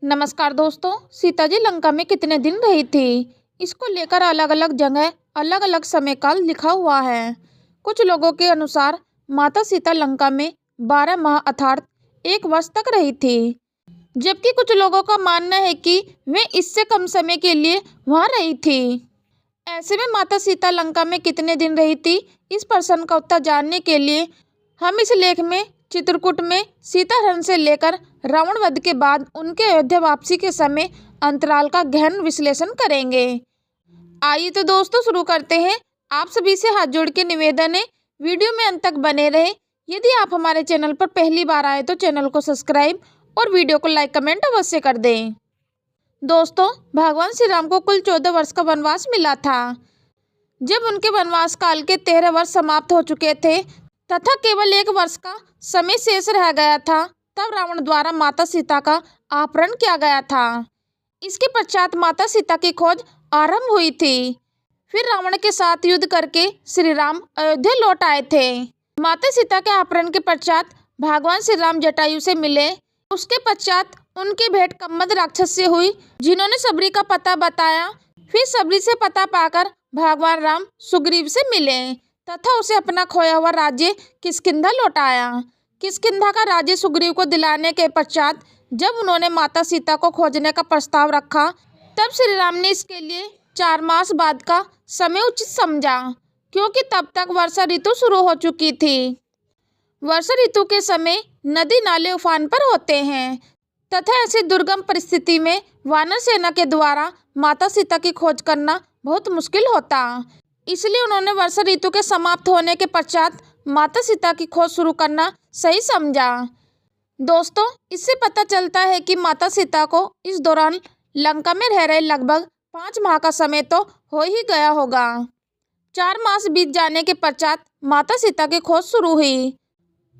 नमस्कार दोस्तों। सीता जी लंका में कितने दिन रही थी, इसको लेकर अलग अलग जगह अलग अलग समय काल लिखा हुआ है। कुछ लोगों के अनुसार माता सीता लंका में 12 माह अर्थात 1 वर्ष तक रही थी, जबकि कुछ लोगों का मानना है कि वे इससे कम समय के लिए वहां रही थी। ऐसे में माता सीता लंका में कितने दिन रही थी, इस प्रश्न का उत्तर जानने के लिए हम इस लेख में चित्रकूट में सीता हरण से लेकर रावण वध के बाद उनके अयोध्या वापसी के समय अंतराल का गहन विश्लेषण करेंगे। आइए तो दोस्तों शुरू करते हैं। आप सभी से हाथ जोड़ के निवेदन है, वीडियो में अंत तक बने रहे। यदि आप हमारे चैनल पर पहली बार आए तो चैनल को सब्सक्राइब और वीडियो को लाइक कमेंट अवश्य कर दें। दोस्तों, भगवान श्री राम को कुल 14 वर्ष का वनवास मिला था। जब उनके वनवास काल के 13 वर्ष समाप्त हो चुके थे तथा केवल 1 वर्ष का समय शेष रह गया था, तब रावण द्वारा माता सीता का अपहरण किया गया था। इसके पश्चात माता सीता की खोज आरंभ हुई थी। फिर रावण के साथ युद्ध करके श्री राम अयोध्या लौट आए थे। माता सीता के अपहरण के पश्चात भगवान श्री राम जटायु से मिले। उसके पश्चात उनकी भेंट कम्मद राक्षस से हुई, जिन्होंने सबरी का पता बताया। फिर सबरी से पता पाकर भगवान राम सुग्रीव से मिले तथा उसे अपना खोया हुआ राज्य किष्किंधा लौटाया। किष्किंधा का राज्य सुग्रीव को दिलाने के पश्चात जब उन्होंने माता सीता को खोजने का प्रस्ताव रखा, तब श्री राम ने इसके लिए 4 मास बाद का समय उचित समझा, क्योंकि तब तक वर्षा ऋतु शुरू हो चुकी थी। वर्षा ऋतु के समय नदी नाले उफान पर होते हैं तथा ऐसी दुर्गम परिस्थिति में वानर सेना के द्वारा माता सीता की खोज करना बहुत मुश्किल होता। इसलिए उन्होंने वर्षा ऋतु के समाप्त होने के पश्चात माता सीता की खोज शुरू करना सही समझा। दोस्तों, इससे पता चलता है कि माता सीता को इस दौरान लंका में रह रहे लगभग 5 माह का समय तो हो ही गया होगा। 4 मास बीत जाने के पश्चात माता सीता की खोज शुरू हुई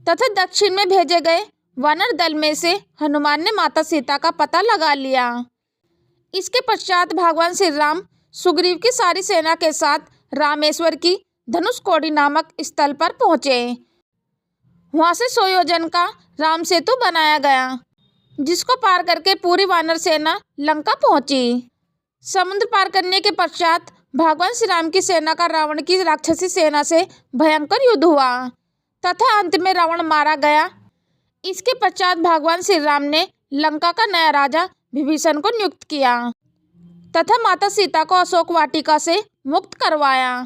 तथा दक्षिण में भेजे गए वानर दल में से हनुमान ने माता सीता का पता लगा लिया। इसके पश्चात भगवान श्री राम सुग्रीव की सारी सेना के साथ रामेश्वर की धनुषकोडी नामक स्थल पर पहुंचे। वहां से 100 योजन का राम सेतु बनाया गया, जिसको पार करके पूरी वानर सेना लंका पहुंची। समुद्र पार करने के पश्चात भगवान श्री राम की सेना का रावण की राक्षसी सेना से भयंकर युद्ध हुआ तथा अंत में रावण मारा गया। इसके पश्चात भगवान श्री राम ने लंका का नया राजा विभीषण को नियुक्त किया तथा माता सीता को अशोक वाटिका से मुक्त करवाया।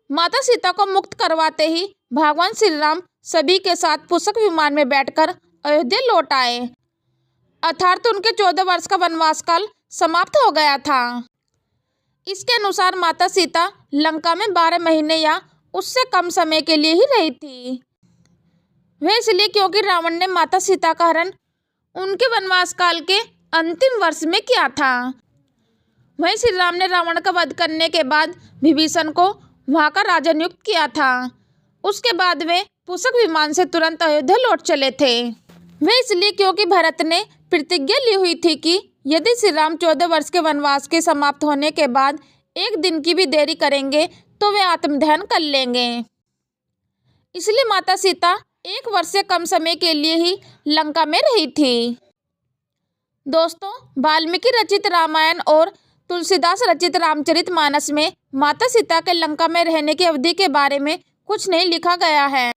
माता सीता को मुक्त करवाते ही भगवान श्री राम सभी के साथ पुष्पक विमान में बैठकर अयोध्या लौट आए, अर्थात उनके 14 वर्ष का वनवास काल समाप्त हो गया था। इसके अनुसार माता सीता लंका में 12 महीने या उससे कम समय के लिए ही रही थी। वह इसलिए क्योंकि रावण ने माता सीता का हरण उनके वनवास काल के अंतिम वर्ष में किया था। वहीं श्री राम ने रावण का वध करने के बाद विभीषण को वहां का राजा नियुक्त किया था। उसके बाद वे पुष्पक विमान से तुरंत अयोध्या लौट चले थे। वे इसलिए क्योंकि भरत ने प्रतिज्ञा ली हुई थी कि यदि श्री राम 14 वर्ष के वनवास के समाप्त होने के बाद 1 दिन की भी देरी करेंगे तो वे आत्मदहन कर लेंगे। इसलिए माता सीता 1 वर्ष से कम समय के लिए ही लंका में रही थी। दोस्तों, वाल्मीकि रचित रामायण और तुलसीदास रचित रामचरितमानस में माता सीता के लंका में रहने की अवधि के बारे में कुछ नहीं लिखा गया है।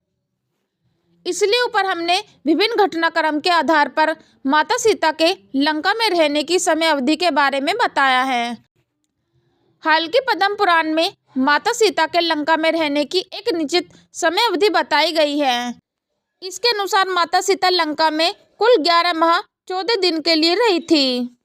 इसलिए ऊपर हमने विभिन्न घटनाक्रम के आधार पर माता सीता के लंका में रहने की समय अवधि के बारे में बताया है। हालांकि पद्म पुराण में माता सीता के लंका में रहने की एक निश्चित समय अवधि बताई गई है। इसके अनुसार माता सीता लंका में कुल 11 माह 14 दिन के लिए रही थी।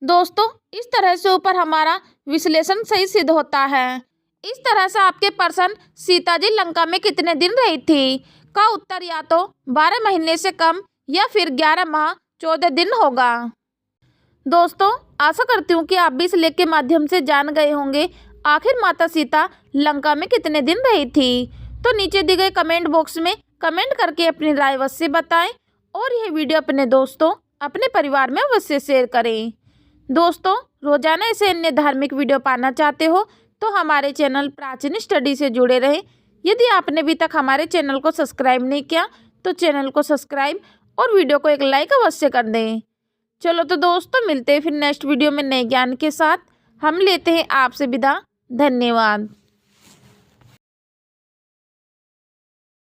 दोस्तों, इस तरह से ऊपर हमारा विश्लेषण सही सिद्ध होता है। इस तरह से आपके प्रश्न सीता जी लंका में कितने दिन रही थी का उत्तर या तो 12 महीने से कम या फिर 11 माह 14 दिन होगा। दोस्तों, आशा करती हूँ कि आप भी इस लेख के माध्यम से जान गए होंगे आखिर माता सीता लंका में कितने दिन रही थी। तो नीचे दिए गए कमेंट बॉक्स में कमेंट करके अपनी राय अवश्य बताएं और यह वीडियो अपने दोस्तों अपने परिवार में अवश्य शेयर करें। दोस्तों, रोजाना ऐसे अन्य धार्मिक वीडियो पाना चाहते हो तो हमारे चैनल प्राचीन स्टडी से जुड़े रहें। यदि आपने अभी तक हमारे चैनल को सब्सक्राइब नहीं किया तो चैनल को सब्सक्राइब और वीडियो को एक लाइक अवश्य कर दें। चलो तो दोस्तों, मिलते हैं फिर नेक्स्ट वीडियो में नए ज्ञान के साथ। हम लेते हैं आपसे विदा। धन्यवाद।